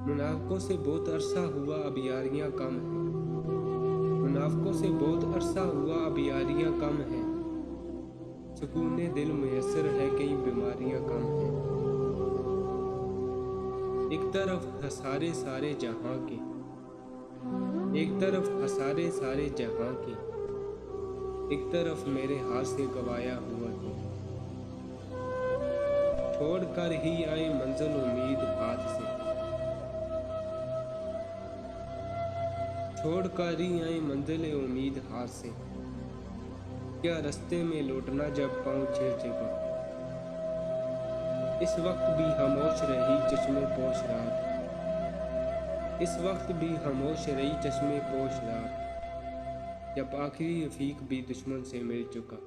मुनाफ़िकों से बहुत अरसा हुआ अब यारियाँ कम हैं। मुनाफ़िकों से बहुत अरसा हुआ अब यारियाँ कम हैं। सुकूने दिल मुयस्सर है कई बीमारियाँ कम हैं। एक तरफ हसारे सारे जहां के, एक तरफ हसारे सारे जहां के, एक तरफ मेरे हाथ से गवाया हुआ तो। छोड़ कर ही आए मंजिल उम्मीद हाथ से, छोड़ कर ही आए मंजिल उम्मीद हाथ से। क्या रास्ते में लौटना जब पाँव छह जगह। इस वक्त भी खामोश रही चश्मे पोश रात, इस वक्त भी खामोश रही चश्मे पोश रात, जब आखिरी रफीक भी दुश्मन से मिल चुका।